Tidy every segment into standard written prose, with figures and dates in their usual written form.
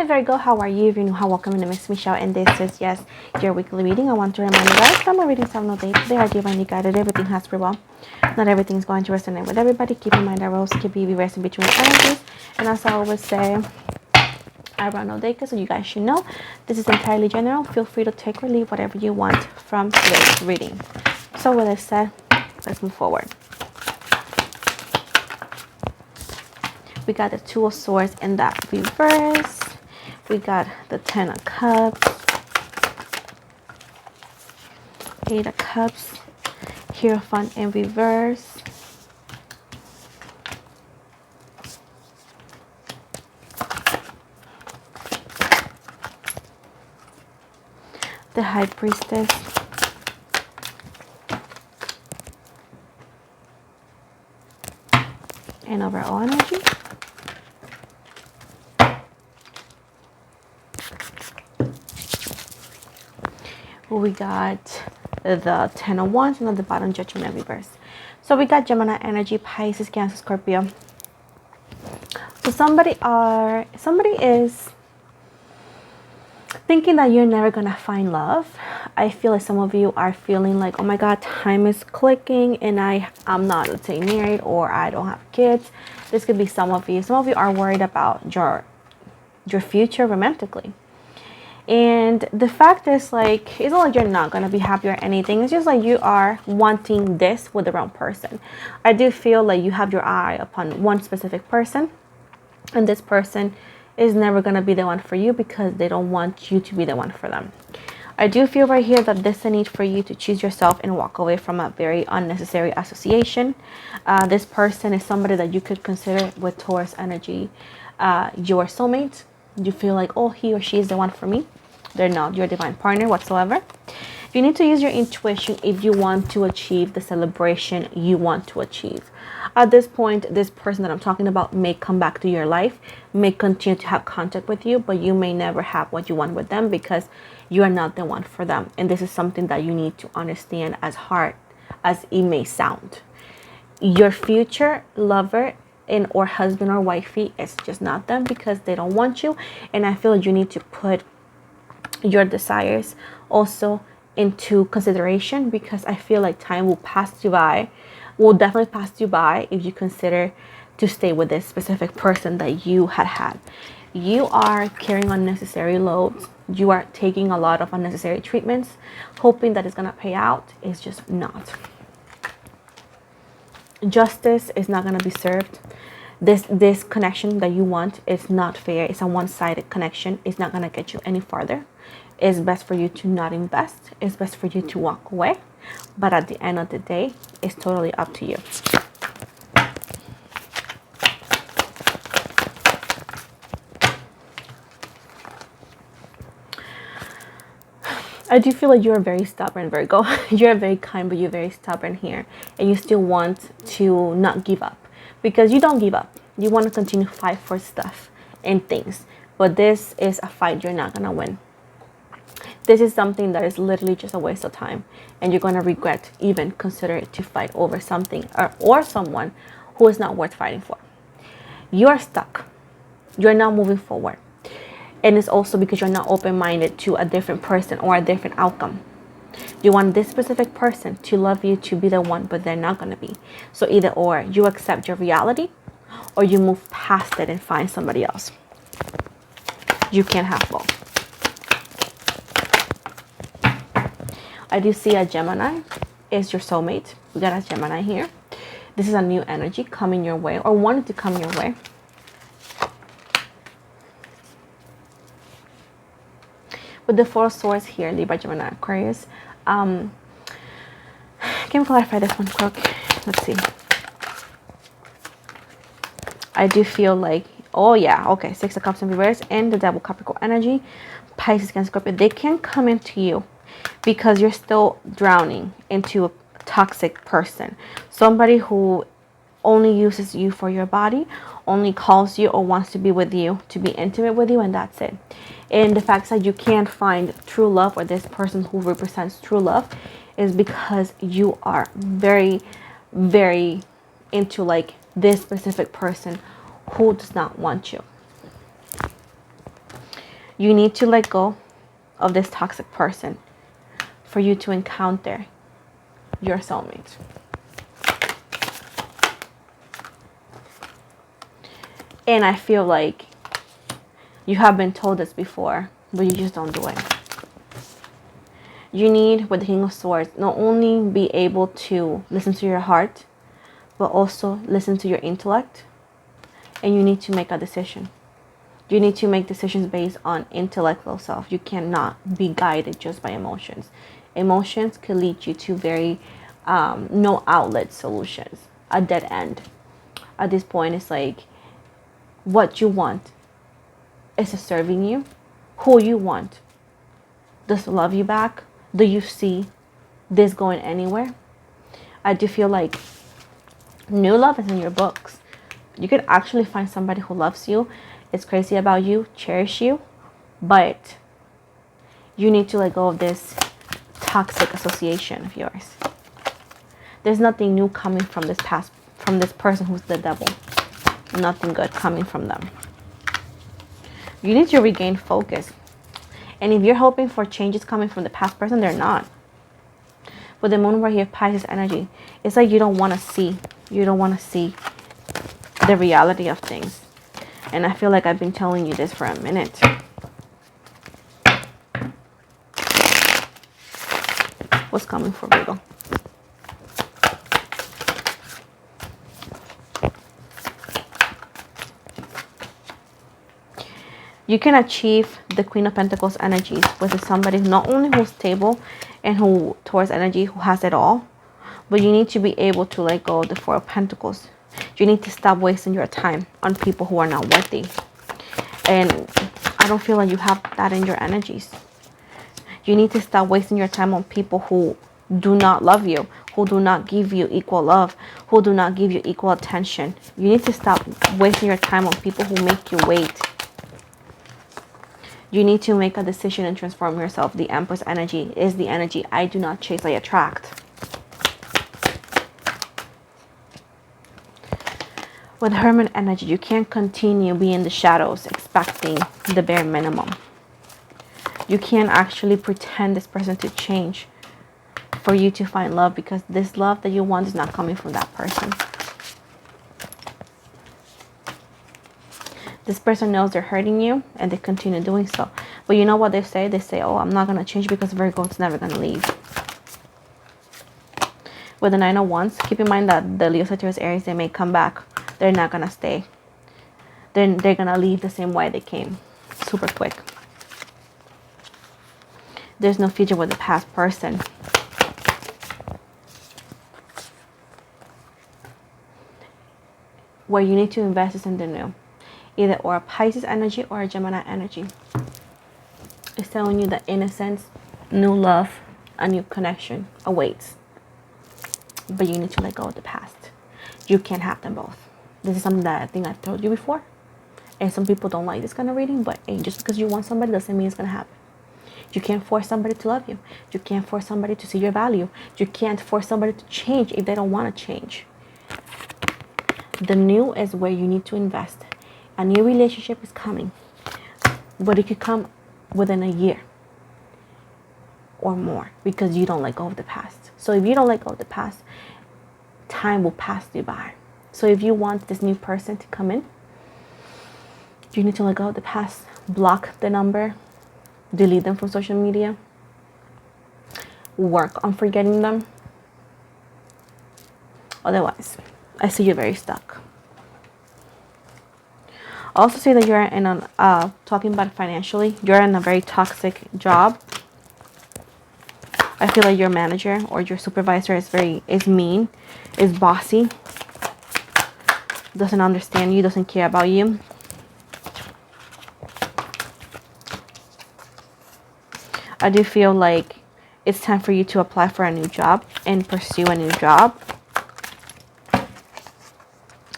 Hi Virgo, how are you? If you're new, welcome. My name is Michelle and this is, yes, your weekly reading. I want to remind you guys that my readings have no date. They are divinely guided. Everything has free will. Not everything is going to resonate with everybody. Keep in mind that roles can be reversed in between energies. And as I always say, I run no data, so you guys should know this is entirely general. Feel free to take or leave whatever you want from today's reading. So with that said, let's move forward. We got the Two of Swords in that reverse. We got the Ten of Cups, Eight of Cups, Hierophant in reverse, the High Priestess, and overall energy. We got the Ten of Wands and at the bottom Judgment in reverse. So we got Gemini energy, Pisces, Cancer, Scorpio. So somebody is thinking that you're never gonna find love. I feel like some of you are feeling like, oh my god, time is clicking and I'm not, let's say, married, or I don't have kids. This could be some of you. Some of you are worried about your future romantically. And the fact is, like, it's not like you're not going to be happy or anything. It's just like you are wanting this with the wrong person. I do feel like you have your eye upon one specific person, and this person is never going to be the one for you because they don't want you to be the one for them. I do feel right here that there's a need for you to choose yourself and walk away from a very unnecessary association. This person is somebody that you could consider with Taurus energy your soulmate. You feel like, oh, he or she is the one for me. They're not your divine partner whatsoever. You need to use your intuition if you want to achieve the celebration you want to achieve. At this point, this person that I'm talking about may come back to your life, may continue to have contact with you, but you may never have what you want with them because you are not the one for them. And this is something that you need to understand, as hard as it may sound. Your future lover or husband or wifey is just not them because they don't want you. And I feel you need to put your desires also into consideration, because I feel like time will definitely pass you by if you consider to stay with this specific person that you had. You are carrying unnecessary loads. You are taking a lot of unnecessary treatments, hoping that it's gonna pay out. It's just not. Justice is not going to be served. This connection that you want is not fair. It's a one-sided connection. It's not going to get you any farther. It's best for you to not invest. It's best for you to walk away. But at the end of the day, it's totally up to you. I do feel like you're very stubborn, Virgo. You're very kind, but you're very stubborn here. And you still want to not give up. Because you don't give up. You want to continue to fight for stuff and things. But this is a fight you're not going to win. This is something that is literally just a waste of time. And you're going to regret even considering to fight over something or someone who is not worth fighting for. You're stuck. You're not moving forward. And it's also because you're not open-minded to a different person or a different outcome. You want this specific person to love you, to be the one, but they're not going to be. So either or, you accept your reality or you move past it and find somebody else. You can't have both. I do see a Gemini is your soulmate. We got a Gemini here. This is a new energy coming your way or wanting to come your way. With the Four of Swords here, Libra, Gemini, Aquarius. Can we clarify this one quick? Let's see. I do feel like, oh yeah, okay, Six of Cups in reverse and the Devil, Capricorn energy, Pisces, Cancer, Scorpio. They can come into you because you're still drowning into a toxic person. Somebody who only uses you for your body, only calls you or wants to be with you, to be intimate with you, and that's it. And the fact that you can't find true love, or this person who represents true love, is because you are very, very into like this specific person who does not want you. You need to let go of this toxic person for you to encounter your soulmate. And I feel like you have been told this before, but you just don't do it. You need, with the King of Swords, not only be able to listen to your heart, but also listen to your intellect. And you need to make a decision. You need to make decisions based on intellectual self. You cannot be guided just by emotions. Emotions can lead you to very no outlet solutions, a dead end. At this point, it's like, what you want, is it serving you? Who you want, does it love you back? Do you see this going anywhere? I do feel like new love is in your books. You could actually find somebody who loves you, is crazy about you, cherish you, but you need to let go of this toxic association of yours. There's nothing new coming from this past, from this person who's the devil. Nothing good coming from them. You need to regain focus. And if you're hoping for changes coming from the past person, they're not. With the moon right here, Pisces energy, it's like you don't want to see. You don't want to see the reality of things. And I feel like I've been telling you this for a minute. What's coming for Virgo? You can achieve the Queen of Pentacles energies with somebody not only who's stable and who towards energy, who has it all, but you need to be able to let go of the Four of Pentacles. You need to stop wasting your time on people who are not worthy. And I don't feel like you have that in your energies. You need to stop wasting your time on people who do not love you, who do not give you equal love, who do not give you equal attention. You need to stop wasting your time on people who make you wait. You need to make a decision and transform yourself. The Empress energy is the energy. I do not chase, I attract. With Hermit energy, you can't continue being in the shadows expecting the bare minimum. You can't actually pretend this person to change for you to find love, because this love that you want is not coming from that person. This person knows they're hurting you and they continue doing so. But you know what they say? They say, oh, I'm not going to change because Virgo is never going to leave. With the Nine of Wands, keep in mind that the Leo, Sagittarius, Aries, they may come back. They're not going to stay. Then they're going to leave the same way they came. Super quick. There's no future with the past person. Where you need to invest is in the new. Either or a Pisces energy or a Gemini energy. It's telling you that innocence, new love, a new connection awaits. But you need to let go of the past. You can't have them both. This is something that I think I've told you before. And some people don't like this kind of reading, but hey, just because you want somebody doesn't mean it's going to happen. You can't force somebody to love you. You can't force somebody to see your value. You can't force somebody to change if they don't want to change. The new is where you need to invest. A new relationship is coming, but it could come within a year or more because you don't let go of the past. So if you don't let go of the past, time will pass you by. So if you want this new person to come in, you need to let go of the past. Block the number, delete them from social media, work on forgetting them. Otherwise, I see you're very stuck. Also say that you're in a, talking about financially, you're in a very toxic job. I feel like your manager or your supervisor is mean, is bossy, doesn't understand you, doesn't care about you. I do feel like it's time for you to apply for a new job and pursue a new job.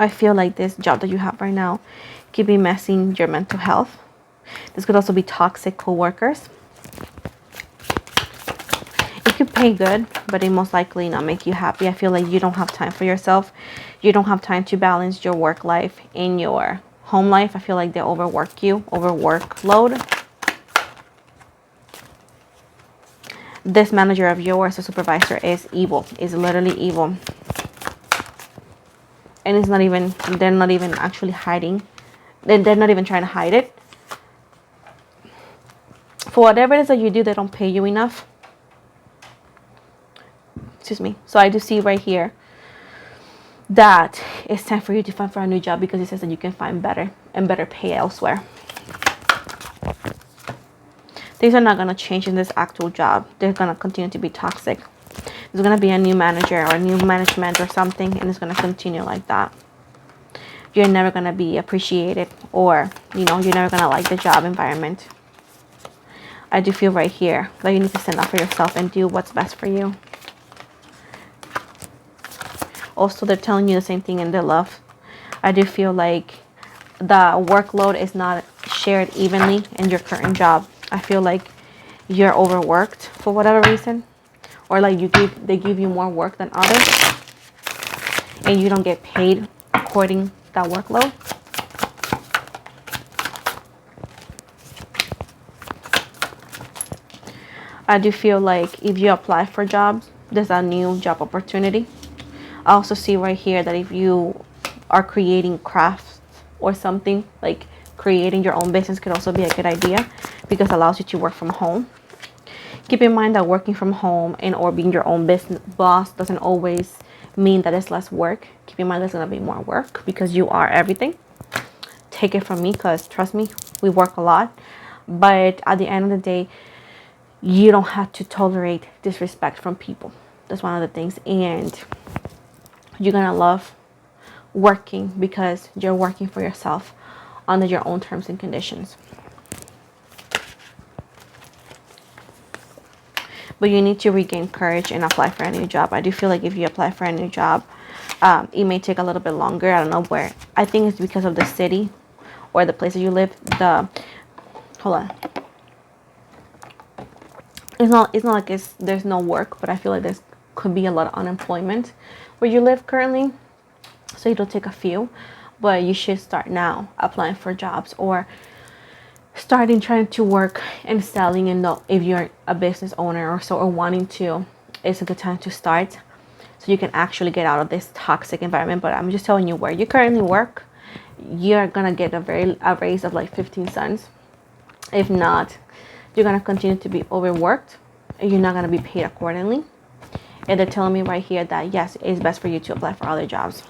I feel like this job that you have right now could be messing your mental health. This could also be toxic co-workers. It could pay good, but it most likely not make you happy. I feel like you don't have time for yourself. You don't have time to balance your work life and your home life. I feel like they overwork you, overworkload. this manager of yours or supervisor is evil, is literally evil. And it's not even, they're not even actually hiding. They're not even trying to hide it. For whatever it is that you do, they don't pay you enough. Excuse me. So I do see right here that it's time for you to find for a new job, because it says that you can find better and better pay elsewhere. Things are not going to change in this actual job. They're going to continue to be toxic. There's going to be a new manager or a new management or something, and it's going to continue like that. You're never going to be appreciated, or, you know, you're never going to like the job environment. I do feel right here that you need to stand up for yourself and do what's best for you. Also, they're telling you the same thing in their love. I do feel like the workload is not shared evenly in your current job. I feel like you're overworked for whatever reason, or like they give you more work than others, and you don't get paid according to that workload. I do feel like if you apply for jobs, there's a new job opportunity. I also see right here that if you are creating crafts or something, like creating your own business could also be a good idea, because it allows you to work from home. Keep in mind that working from home and or being your own business boss doesn't always mean that it's less work. Keep in mind there's going to be more work, because you are everything. Take it from me, because trust me, we work a lot. But at the end of the day, you don't have to tolerate disrespect from people. That's one of the things. And you're going to love working, because you're working for yourself under your own terms and conditions. But you need to regain courage and apply for a new job. I do feel like if you apply for a new job, it may take a little bit longer. I don't know where. I think it's because of the city or the place that you live. Hold on. It's not like there's no work, but I feel like there could be a lot of unemployment where you live currently. So it'll take a few, but you should start now applying for jobs, or starting trying to work and selling. And if you're a business owner or so, or wanting to, it's a good time to start, so you can actually get out of this toxic environment. But I'm just telling you, where you currently work, you're gonna get a raise of like 15 cents. If not, you're gonna continue to be overworked, and you're not gonna be paid accordingly. And they're telling me right here that yes, it's best for you to apply for other jobs,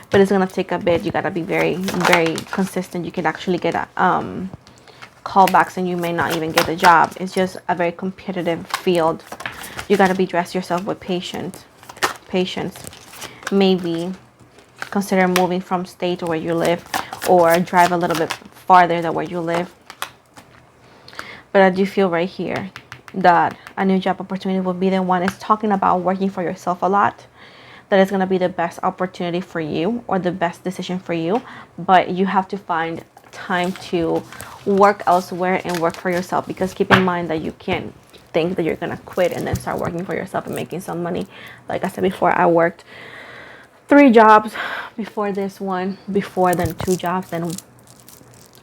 but it's gonna take a bit. You gotta be very, very consistent. You can actually get callbacks, and you may not even get the job. It's just a very competitive field. You gotta be dressed yourself with patience. Maybe consider moving from state to where you live, or drive a little bit farther than where you live. But I do feel right here that a new job opportunity will be the one. It's talking about working for yourself a lot. That is going to be the best opportunity for you, or the best decision for you. But you have to find time to work elsewhere and work for yourself, because keep in mind that you can't think that you're going to quit and then start working for yourself and making some money. Like I said before, I worked 3 jobs before this one, before then 2 jobs, then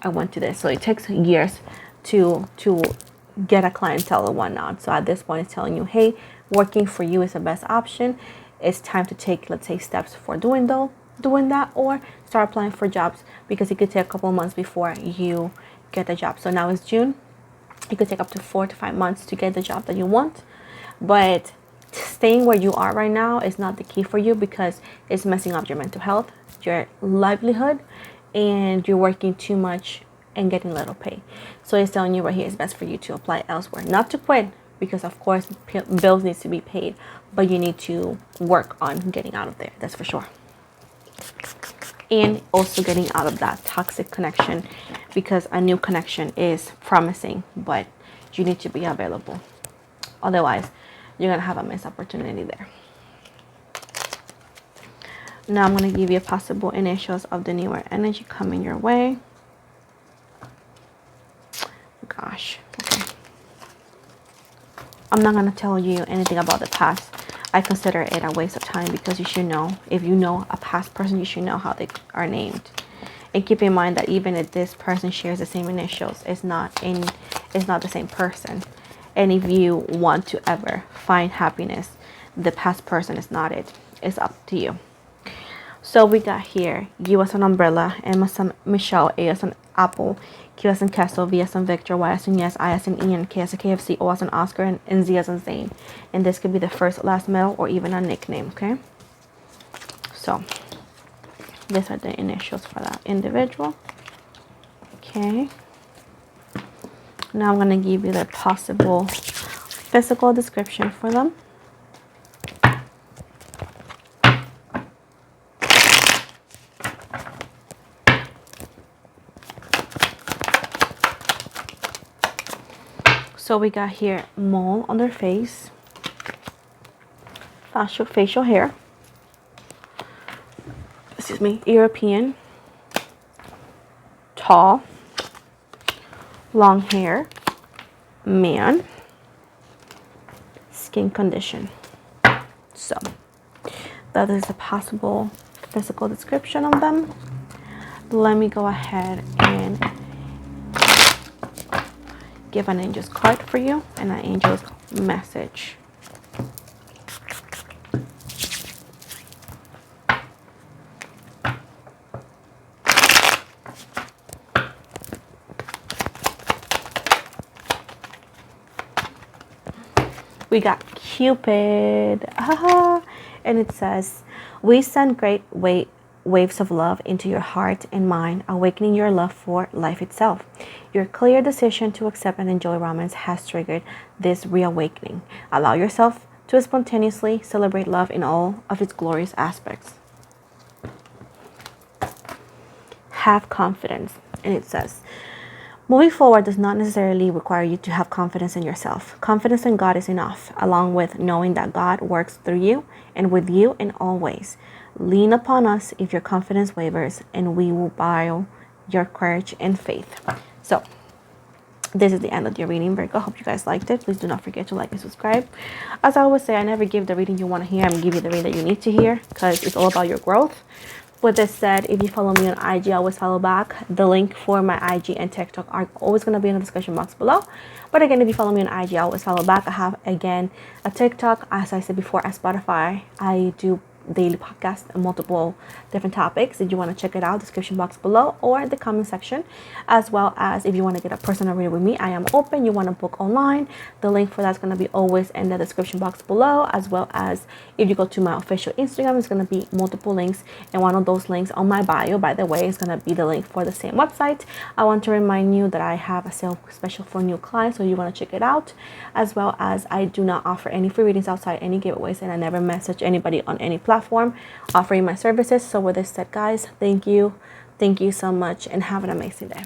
I went to this. So it takes years to get a clientele and whatnot. So at this point, it's telling you, hey, working for you is the best option. It's time to take, let's say, steps for doing that, or start applying for jobs, because it could take a couple of months before you get the job. So now it's June. It could take up to 4 to 5 months to get the job that you want. But staying where you are right now is not the key for you, because it's messing up your mental health, your livelihood, and you're working too much and getting little pay. So it's telling you right here, it's best for you to apply elsewhere, not to quit, because of course bills needs to be paid, but you need to work on getting out of there, that's for sure. And also getting out of that toxic connection, because a new connection is promising, but you need to be available. Otherwise, you're gonna have a missed opportunity there. Now I'm gonna give you possible initials of the newer energy coming your way. Gosh, okay. I'm not gonna tell you anything about the past. I consider it a waste of time, because you should know, if you know a past person, you should know how they are named. And keep in mind that even if this person shares the same initials, it's not in it's not the same person. And if you want to ever find happiness, the past person is not it. It's up to you. So we got here U as an umbrella, M as in Michelle, A as an apple, Q as in Castle, V as in Victor, Y as in yes, I as in Ian, K as in KFC, O as in Oscar, and Z as in Zane. And this could be the first, last middle, or even a nickname, okay? So these are the initials for that individual. Okay. Now I'm going to give you the possible physical description for them. So we got here mole on their face, facial hair, excuse me, European, tall, long hair, man, skin condition. So that is a possible physical description of them. Let me go ahead and give an angel's card for you and an angel's message. We got Cupid, and it says, we send great waves of love into your heart and mind, awakening your love for life itself. Your clear decision to accept and enjoy romance has triggered this reawakening. Allow yourself to spontaneously celebrate love in all of its glorious aspects. Have confidence, and it says, moving forward does not necessarily require you to have confidence in yourself. Confidence in God is enough, along with knowing that God works through you and with you in all ways. Lean upon us if your confidence wavers, and we will borrow your courage and faith. So this is the end of your reading, Virgo. Hope you guys liked it. Please do not forget to like and subscribe. As I always say, I never give the reading you want to hear. I'm going to give you the reading that you need to hear, because it's all about your growth. With this said, if you follow me on IG, I always follow back. The link for my IG and TikTok are always going to be in the description box below. But again, if you follow me on IG, I always follow back. I have, again, a TikTok. As I said before, at Spotify, I do daily podcast and multiple different topics. If you want to check it out, description box below or the comment section, as well as if you want to get a personal reading with me, I am open. You want to book online, the link for that's going to be always in the description box below, as well as if you go to my official Instagram, it's going to be multiple links, and one of those links on my bio, by the way, is going to be the link for the same website. I want to remind you that I have a sale special for new clients, so you want to check it out, as well as I do not offer any free readings outside any giveaways, and I never message anybody on any platform offering my services. So with this said, guys, thank you so much, and have an amazing day.